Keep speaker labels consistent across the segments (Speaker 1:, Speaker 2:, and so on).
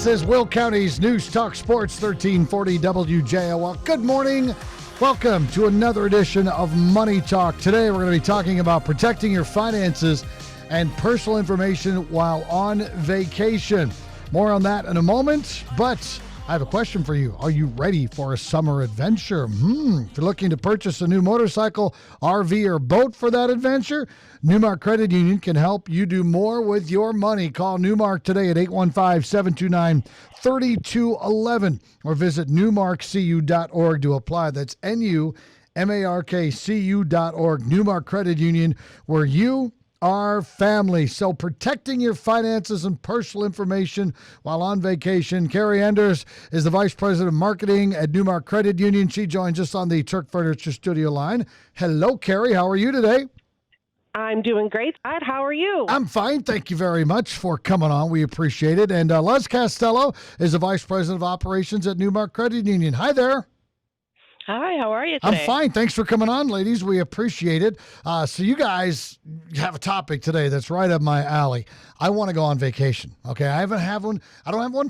Speaker 1: is Will County's News Talk Sports 1340 WJOL. Good morning. Welcome to another edition of Money Talk. Today we're going to be talking about protecting your finances and personal information while on vacation. More on that in a moment, but I have a question for you. Are you ready for a summer adventure? If you're looking to purchase a new motorcycle, RV, or boat for that adventure, NuMark Credit Union can help you do more with your money. Call NuMark today at 815-729-3211 or visit NuMarkCU.org to apply. That's NuMarkCU.org. NuMark Credit Union, where you our family. So protecting your finances and personal information while on vacation. Kari Endres is the Vice President of Marketing at NuMark Credit Union. She joins us on the Turk Furniture Studio line. Hello, Kari. How are you today?
Speaker 2: I'm doing great, Scott. How are you?
Speaker 1: I'm fine. Thank you very much for coming on. We appreciate it. And Les Castello is the Vice President of Operations at NuMark Credit Union. Hi there.
Speaker 2: Hi, how are you today?
Speaker 1: I'm fine. Thanks for coming on, ladies. We appreciate it. So you guys have a topic today that's right up my alley. I want to go on vacation. Okay, I don't have one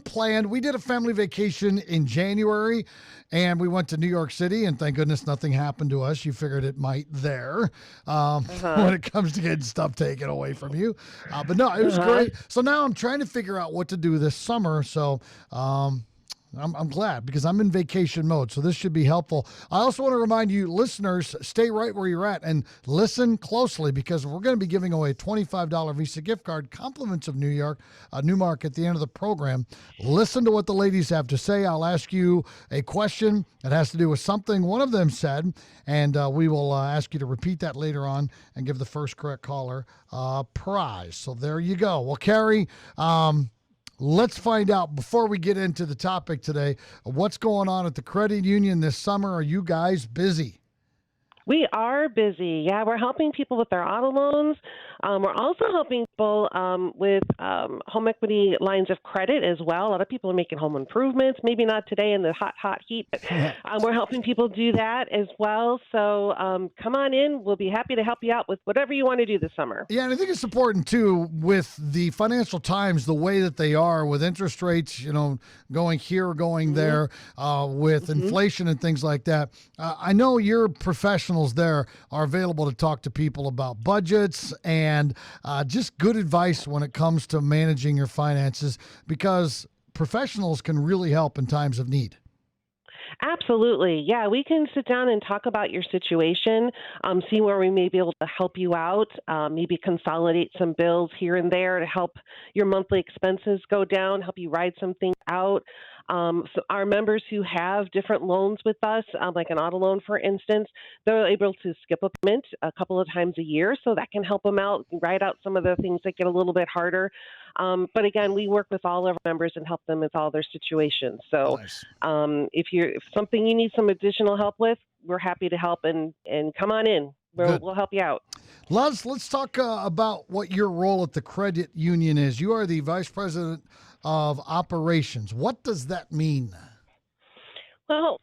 Speaker 1: planned. We did a family vacation in January, and we went to New York City, and thank goodness nothing happened to us. You figured it might there when it comes to getting stuff taken away from you. But no, it was great. So now I'm trying to figure out what to do this summer. So I'm glad because I'm in vacation mode, so this should be helpful. I also want to remind you, listeners, stay right where you're at and listen closely because we're going to be giving away a $25 Visa gift card, compliments of NuMark at the end of the program. Listen to what the ladies have to say. I'll ask you a question that has to do with something one of them said, and we will ask you to repeat that later on and give the first correct caller a prize. So there you go. Well, Kari, let's find out, before we get into the topic today, what's going on at the credit union this summer. Are you guys busy?
Speaker 2: We are busy. Yeah, we're helping people with their auto loans. We're also helping people with home equity lines of credit as well. A lot of people are making home improvements, maybe not today in the hot heat, but we're helping people do that as well. So come on in. We'll be happy to help you out with whatever you want to do this summer.
Speaker 1: Yeah, and I think it's important, too, with the financial times, the way that they are, with interest rates, going here or going there, with inflation and things like that. I know your professionals there are available to talk to people about budgets and just good advice when it comes to managing your finances, because professionals can really help in times of need.
Speaker 2: Absolutely. Yeah, we can sit down and talk about your situation, see where we may be able to help you out, maybe consolidate some bills here and there to help your monthly expenses go down, help you ride some things out. So our members who have different loans with us, like an auto loan, for instance, they're able to skip a payment a couple of times a year, so that can help them out, ride out some of the things that get a little bit harder. But again, we work with all of our members and help them with all their situations. So
Speaker 1: Nice.
Speaker 2: If something you need some additional help with, we're happy to help, and come on in. We'll help you out.
Speaker 1: Let's talk about what your role at the credit union is. You are the Vice President of Operations. What does that mean?
Speaker 3: Well,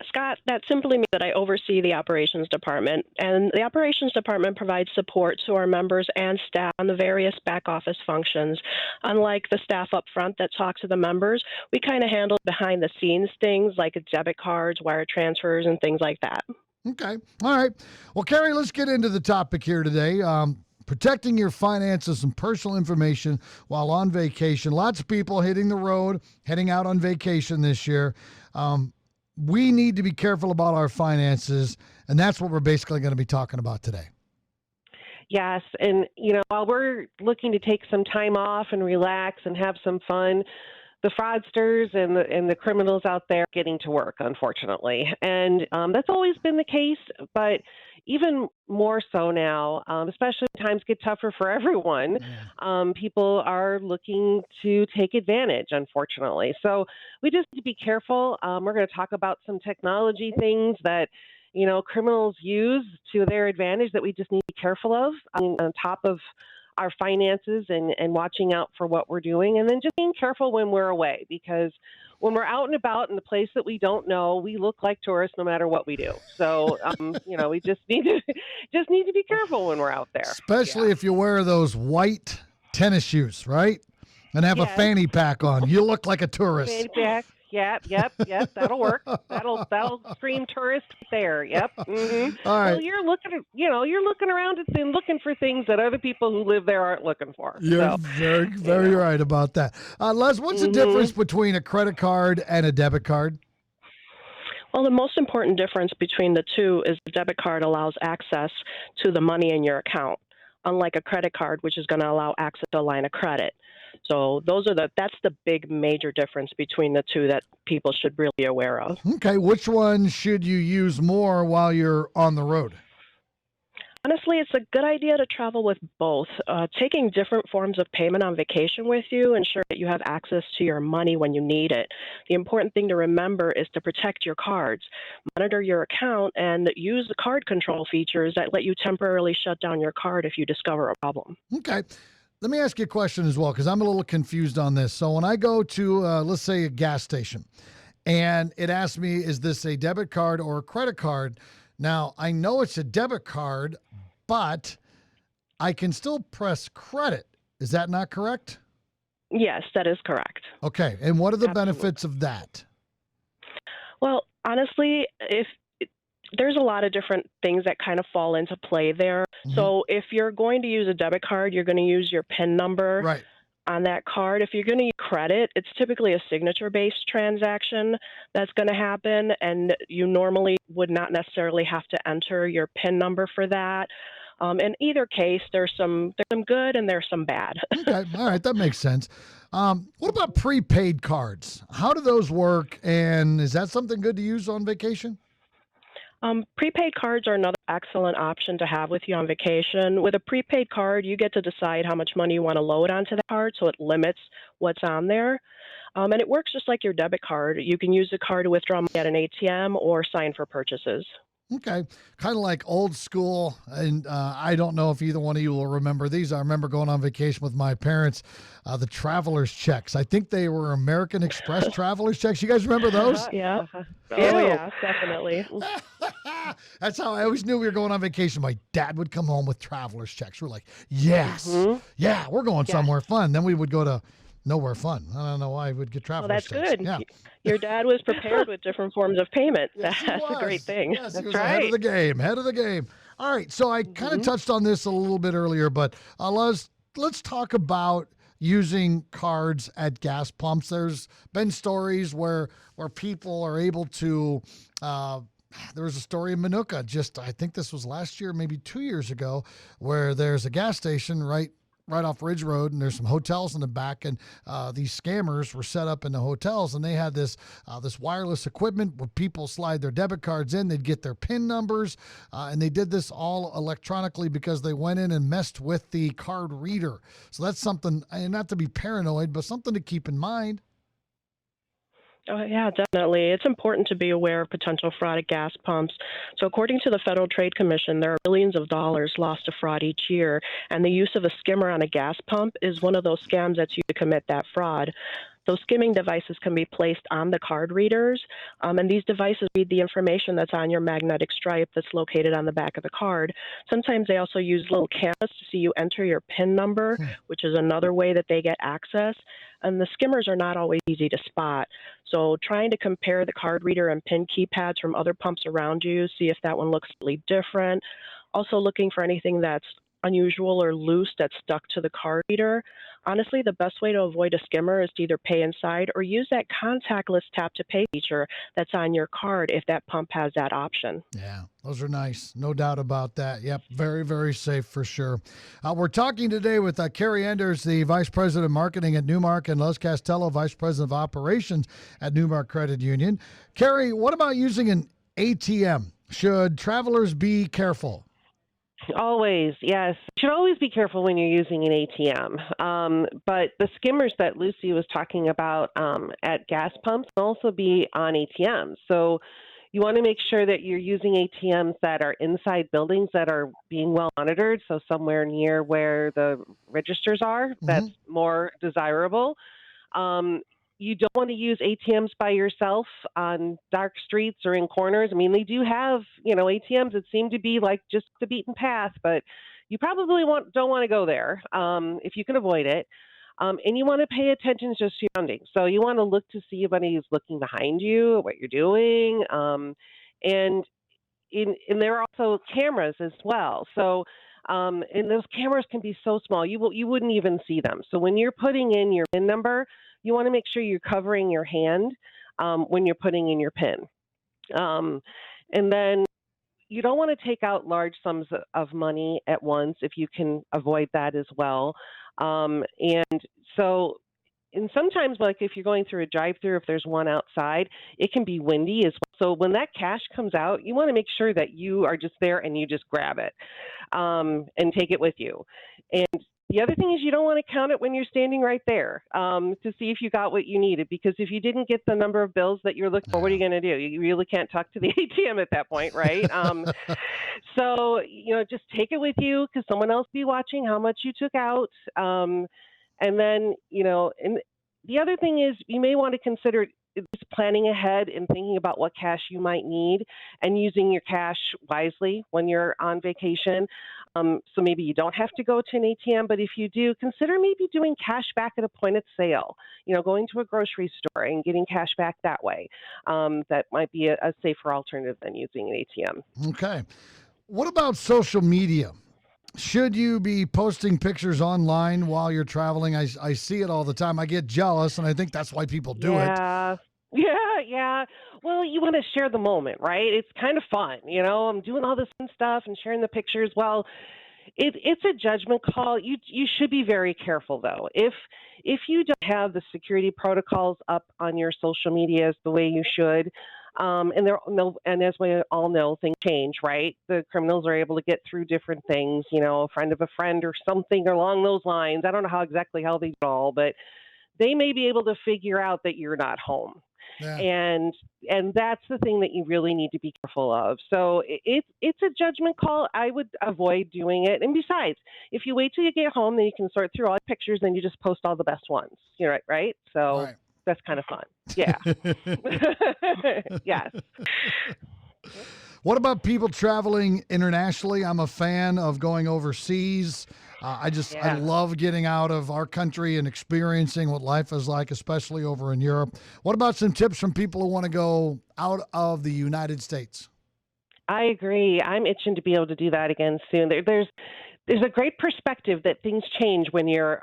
Speaker 3: Scott, that simply means that I oversee the operations department, and the operations department provides support to our members and staff on the various back office functions. Unlike the staff up front that talks to the members, we kind of handle behind the scenes things like debit cards, wire transfers, and things like that.
Speaker 1: Okay. All right. Well, Kari, let's get into the topic here today. Protecting your finances and personal information while on vacation. Lots of people hitting the road, heading out on vacation this year. We need to be careful about our finances, and that's what we're basically going to be talking about today.
Speaker 2: Yes, and while we're looking to take some time off and relax and have some fun, the fraudsters and the criminals out there are getting to work, unfortunately. And that's always been the case, but even more so now, especially when times get tougher for everyone. People are looking to take advantage, unfortunately. So we just need to be careful. We're going to talk about some technology things that criminals use to their advantage that we just need to be careful of on top of our finances and watching out for what we're doing, and then just being careful when we're away, because when we're out and about in a place that we don't know, we look like tourists no matter what we do. So, we just need to be careful when we're out there.
Speaker 1: Especially if you wear those white tennis shoes, right? And have a
Speaker 2: Yes.
Speaker 1: fanny pack on. You look like a tourist.
Speaker 2: Fanny pack. Yep. That'll work. That'll scream tourist there. Yep.
Speaker 1: All
Speaker 2: Well,
Speaker 1: right.
Speaker 2: you're looking at, you're looking around and looking for things that other people who live there aren't looking for.
Speaker 1: You're
Speaker 2: So,
Speaker 1: very, very right about that. Les, what's the difference between a credit card and a debit card?
Speaker 3: Well, the most important difference between the two is the debit card allows access to the money in your account, unlike a credit card, which is going to allow access to a line of credit. So that's the big major difference between the two that people should really be aware of.
Speaker 1: Okay, which one should you use more while you're on the road?
Speaker 3: Honestly, it's a good idea to travel with both. Taking different forms of payment on vacation with you ensure that you have access to your money when you need it. The important thing to remember is to protect your cards, monitor your account, and use the card control features that let you temporarily shut down your card if you discover a problem.
Speaker 1: Okay. Let me ask you a question as well, because I'm a little confused on this. So when I go to, let's say, a gas station, and it asks me, is this a debit card or a credit card? Now, I know it's a debit card, but I can still press credit. Is that not correct?
Speaker 3: Yes, that is correct.
Speaker 1: Okay. And what are the
Speaker 3: Absolutely.
Speaker 1: benefits of that?
Speaker 3: Well, honestly, there's a lot of different things that kind of fall into play there. So if you're going to use a debit card, you're going to use your PIN number
Speaker 1: Right.
Speaker 3: on that card. If you're going to use credit, it's typically a signature-based transaction that's going to happen, and you normally would not necessarily have to enter your PIN number for that. In either case, there's some good and there's some bad.
Speaker 1: Okay. All right. That makes sense. What about prepaid cards? How do those work? And is that something good to use on vacation?
Speaker 3: Prepaid cards are another excellent option to have with you on vacation. With a prepaid card, you get to decide how much money you want to load onto the card, so it limits what's on there. And it works just like your debit card. You can use the card to withdraw money at an ATM or sign for purchases.
Speaker 1: Okay. Kind of like old school. And I don't know if either one of you will remember these. I remember going on vacation with my parents, the traveler's checks. I think they were American Express traveler's checks. You guys remember those?
Speaker 3: Yeah.
Speaker 2: Uh-huh.
Speaker 3: Oh, yeah, definitely.
Speaker 1: That's how I always knew we were going on vacation. My dad would come home with traveler's checks. We're like, yes, yeah, we're going somewhere fun. Then we would go to nowhere fun. I don't know why we would get
Speaker 3: Well,
Speaker 1: traveler's
Speaker 3: that's
Speaker 1: checks.
Speaker 3: good.
Speaker 1: Yeah.
Speaker 3: Your dad was prepared with different forms of payment.
Speaker 1: Yes, he
Speaker 3: That's a great
Speaker 1: was.
Speaker 3: thing.
Speaker 1: Yes, he
Speaker 3: That's
Speaker 1: was ahead of the game. Ahead of the game. All right. So I kind of touched on this a little bit earlier, but let's talk about using cards at gas pumps. There's been stories where people are able to. There was a story in Manuka. I think this was last year, maybe 2 years ago, where there's a gas station right off Ridge Road, and there's some hotels in the back, and these scammers were set up in the hotels, and they had this wireless equipment where people slide their debit cards in, they'd get their PIN numbers, and they did this all electronically because they went in and messed with the card reader. So that's something, and not to be paranoid, but something to keep in mind.
Speaker 3: Oh, yeah, definitely. It's important to be aware of potential fraud at gas pumps. So according to the Federal Trade Commission, there are billions of dollars lost to fraud each year, and the use of a skimmer on a gas pump is one of those scams that's used to commit that fraud. Those skimming devices can be placed on the card readers, and these devices read the information that's on your magnetic stripe that's located on the back of the card. Sometimes they also use little cameras to see you enter your PIN number, which is another way that they get access. And the skimmers are not always easy to spot. So trying to compare the card reader and PIN keypads from other pumps around you, see if that one looks slightly different. Also looking for anything that's unusual or loose that's stuck to the card reader. Honestly, the best way to avoid a skimmer is to either pay inside or use that contactless tap to pay feature that's on your card if that pump has that option.
Speaker 1: Yeah, those are nice. No doubt about that. Yep, very, very safe for sure. We're talking today with Kari Endres, the Vice President of Marketing at NuMark, and Les Castello, Vice President of Operations at NuMark Credit Union. Kari, what about using an ATM? Should travelers be careful?
Speaker 2: Always, yes. You should always be careful when you're using an ATM. But the skimmers that Lucy was talking about at gas pumps can also be on ATMs. So you want to make sure that you're using ATMs that are inside buildings that are being well monitored. So somewhere near where the registers are, that's more desirable. You don't want to use ATMs by yourself on dark streets or in corners. I mean, they do have, ATMs that seem to be like just the beaten path, but you probably don't want to go there if you can avoid it. And you want to pay attention to your surroundings. So you want to look to see if anybody's looking behind you, what you're doing, and and there are also cameras as well. So and those cameras can be so small you wouldn't even see them. So when you're putting in your PIN number, you want to make sure you're covering your hand when you're putting in your PIN. And then you don't want to take out large sums of money at once if you can avoid that as well. And so, and sometimes, like if you're going through a drive-through, if there's one outside, it can be windy as well. So when that cash comes out, you want to make sure that you are just there and you just grab it and take it with you. And the other thing is you don't want to count it when you're standing right there to see if you got what you needed, because if you didn't get the number of bills that you're looking for, what are you going to do? You really can't talk to the ATM at that point, right? So, just take it with you because someone else will be watching how much you took out. And then, and the other thing is you may want to consider just planning ahead and thinking about what cash you might need and using your cash wisely when you're on vacation. So maybe you don't have to go to an ATM, but if you do, consider maybe doing cash back at a point of sale, going to a grocery store and getting cash back that way. That might be a safer alternative than using an ATM.
Speaker 1: Okay. What about social media? Should you be posting pictures online while you're traveling? I see it all the time. I get jealous, and I think that's why people do it.
Speaker 2: Yeah. Well, you want to share the moment, right? It's kind of fun. I'm doing all this fun stuff and sharing the pictures. Well, it's a judgment call. You should be very careful, though. If you don't have the security protocols up on your social medias the way you should, and as we all know, things change, right? The criminals are able to get through different things, a friend of a friend or something along those lines. I don't know exactly how they do it all, but they may be able to figure out that you're not home. Yeah. And that's the thing that you really need to be careful of. So it's a judgment call. I would avoid doing it. And besides, if you wait till you get home, then you can sort through all your pictures and you just post all the best ones. Right? So right. That's kind of fun. Yeah. Yes.
Speaker 1: What about people traveling internationally? I'm a fan of going overseas. I love getting out of our country and experiencing what life is like, especially over in Europe. What about some tips from people who want to go out of the United States?
Speaker 2: I agree. I'm itching to be able to do that again soon. There's a great perspective that things change when you're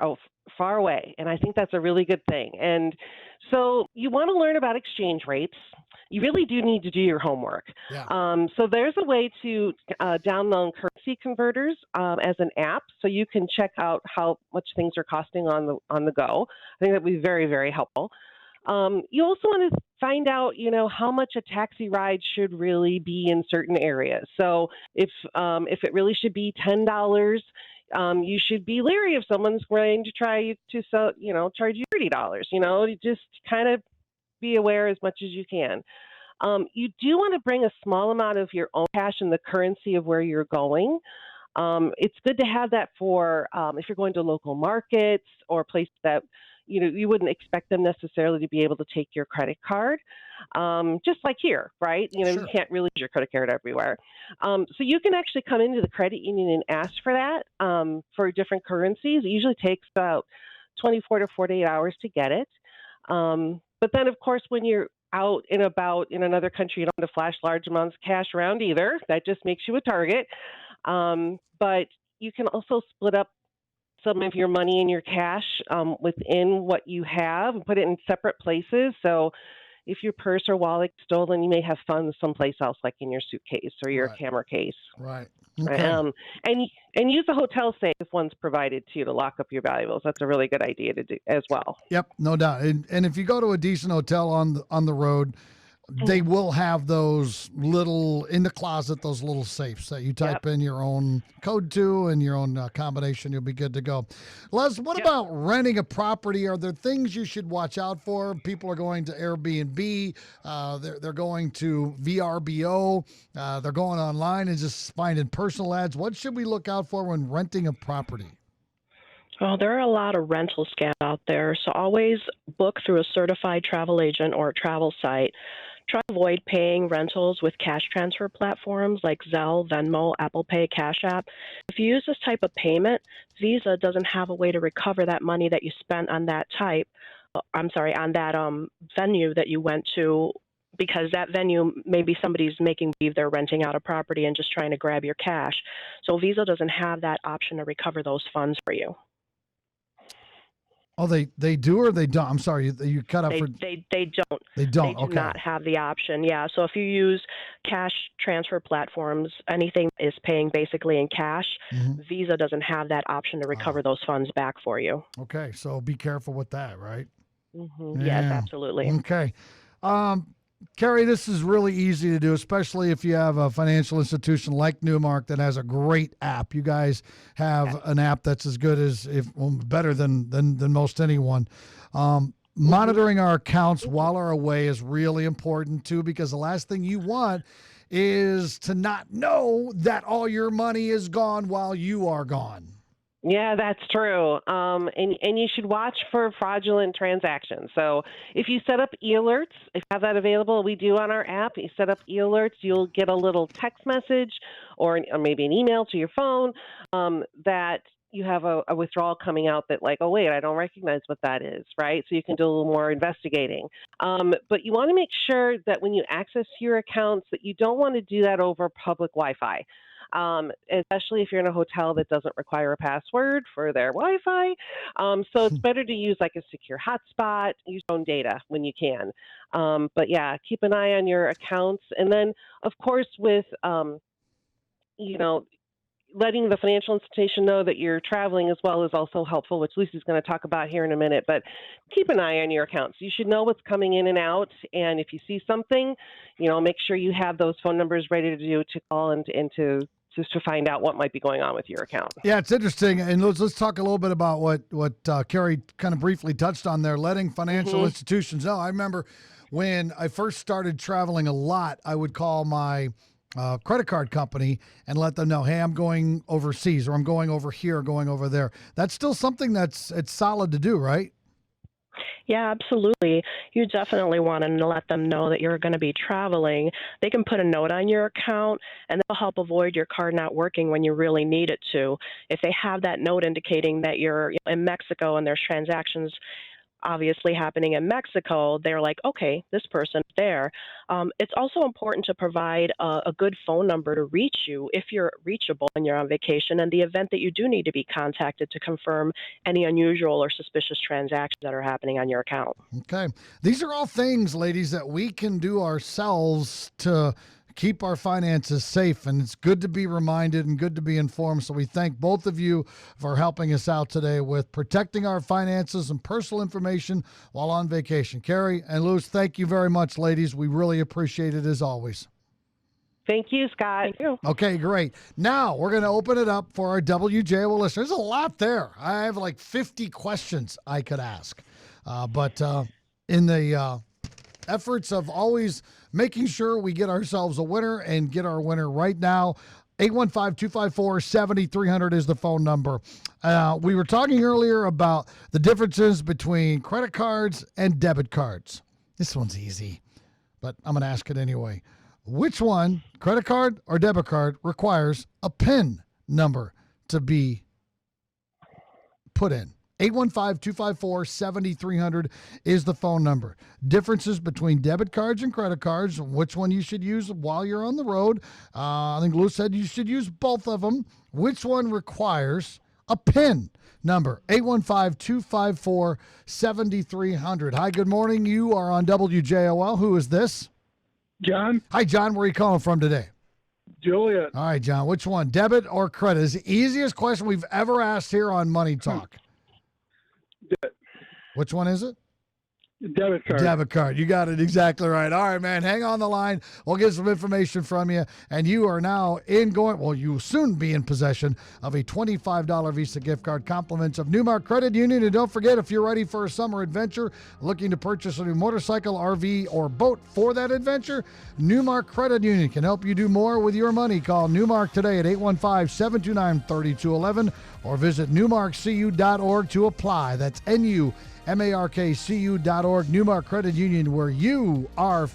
Speaker 2: far away, and I think that's a really good thing. And so you want to learn about exchange rates. You really do need to do your homework. Yeah. So there's a way to download currency converters as an app, so you can check out how much things are costing on the go. I think that would be very, very helpful. You also want to find out, how much a taxi ride should really be in certain areas. So if it really should be $10, you should be leery if someone's going to try to charge you $30. Just kind of be aware as much as you can. You do want to bring a small amount of your own cash in the currency of where you're going. It's good to have that for if you're going to local markets or places that you wouldn't expect them necessarily to be able to take your credit card, just like here, right? Sure. You can't really use your credit card everywhere. So you can actually come into the credit union and ask for that for different currencies. It usually takes about 24 to 48 hours to get it. But then, of course, when you're out and about in another country, you don't have to flash large amounts of cash around either. That just makes you a target. But you can also split up some of your money and your cash within what you have and put it in separate places. So if your purse or wallet is stolen, you may have funds someplace else, like in your suitcase or your camera case.
Speaker 1: Right. Okay.
Speaker 2: And use a hotel safe if one's provided to you to lock up your valuables. That's a really good idea to do as well.
Speaker 1: Yep, no doubt. And if you go to a decent hotel on the road, they will have those little, in the closet, those little safes that you type in your own code to and your own combination. You'll be good to go. Les, what about renting a property? Are there things you should watch out for? People are going to Airbnb. They're going to VRBO. They're going online and just finding personal ads. What should we look out for when renting a property?
Speaker 3: Well, there are a lot of rental scams out there, so always book through a certified travel agent or a travel site. Try to avoid paying rentals with cash transfer platforms like Zelle, Venmo, Apple Pay, Cash App. If you use this type of payment, Visa doesn't have a way to recover that money that you spent on that on that venue that you went to, because that venue, maybe somebody's making believe they're renting out a property and just trying to grab your cash. So Visa doesn't have that option to recover those funds for you.
Speaker 1: Oh, they do or they don't? I'm sorry, you cut out
Speaker 3: They
Speaker 1: for.
Speaker 3: don't.
Speaker 1: They don't.
Speaker 3: They do
Speaker 1: Okay.
Speaker 3: not have the option. Yeah. So if you use cash transfer platforms, anything is paying basically in cash, Visa doesn't have that option to recover those funds back for you.
Speaker 1: Okay, so be careful with that, right?
Speaker 3: Mm-hmm. Yes, absolutely.
Speaker 1: Okay. Kari, this is really easy to do, especially if you have a financial institution like NuMark that has a great app. You guys have an app that's as good as, better than most anyone. Monitoring our accounts while we're away is really important too, because the last thing you want is to not know that all your money is gone while you are gone.
Speaker 2: Yeah, that's true. And you should watch for fraudulent transactions. So if you set up e-alerts, if you have that available, we do on our app, you set up e-alerts, you'll get a little text message or maybe an email to your phone that you have a withdrawal coming out that like, oh, wait, I don't recognize what that is, right? So you can do a little more investigating. But you want to make sure that when you access your accounts that you don't want to do that over public Wi-Fi. Especially if you're in a hotel that doesn't require a password for their Wi-Fi. So it's better to use like a secure hotspot, use your own data when you can. But yeah, keep an eye on your accounts. And then, of course, with, letting the financial institution know that you're traveling as well is also helpful, which Lucy's going to talk about here in a minute. But keep an eye on your accounts. You should know what's coming in and out. And if you see something, make sure you have those phone numbers ready to call and to just to find out what might be going on with your account.
Speaker 1: Yeah, it's interesting. And let's talk a little bit about what Kari kind of briefly touched on there, letting financial institutions know. I remember when I first started traveling a lot, I would call my credit card company and let them know, hey, I'm going overseas or I'm going over here or going over there. That's still something it's solid to do, right?
Speaker 3: Yeah, absolutely. You definitely want to let them know that you're going to be traveling. They can put a note on your account, and that'll help avoid your card not working when you really need it to. If they have that note indicating that you're in Mexico and there's transactions obviously happening in Mexico, they're like, okay, this person's there. It's also important to provide a good phone number to reach you if you're reachable and you're on vacation, and the event that you do need to be contacted to confirm any unusual or suspicious transactions that are happening on your account.
Speaker 1: Okay. These are all things, ladies, that we can do ourselves to keep our finances safe, and it's good to be reminded and good to be informed. So we thank both of you for helping us out today with protecting our finances and personal information while on vacation. Kari and Luz, thank you very much, ladies. We really appreciate it as always.
Speaker 2: Thank you, Scott.
Speaker 3: Thank you.
Speaker 1: Okay, great. Now we're going to open it up for our WJOL listeners. There's a lot there. I have like 50 questions I could ask. But in the efforts of always making sure we get ourselves a winner and get our winner right now, 815-254-7300 is the phone number. We were talking earlier about the differences between credit cards and debit cards. This one's easy, but I'm going to ask it anyway. Which one, credit card or debit card, requires a PIN number to be put in? 815-254-7300 is the phone number. Differences between debit cards and credit cards, which one you should use while you're on the road. I think Lou said you should use both of them. Which one requires a PIN number? 815-254-7300. Hi, good morning. You are on WJOL. Who is this?
Speaker 4: John?
Speaker 1: Hi, John. Where are you calling from today?
Speaker 4: Juliet.
Speaker 1: All right, John. Which one, debit or credit? Is the easiest question we've ever asked here on Money Talk. Which one is it?
Speaker 4: Debit card.
Speaker 1: Debit card. You got it exactly right. All right, man. Hang on the line. We'll get some information from you. And you are now you will soon be in possession of a $25 Visa gift card, compliments of NuMark Credit Union. And don't forget, if you're ready for a summer adventure, looking to purchase a new motorcycle, RV, or boat for that adventure, NuMark Credit Union can help you do more with your money. Call NuMark today at 815-729-3211 or visit NuMarkCU.org to apply. That's NuMarkCU.org. NuMark Credit Union, where you are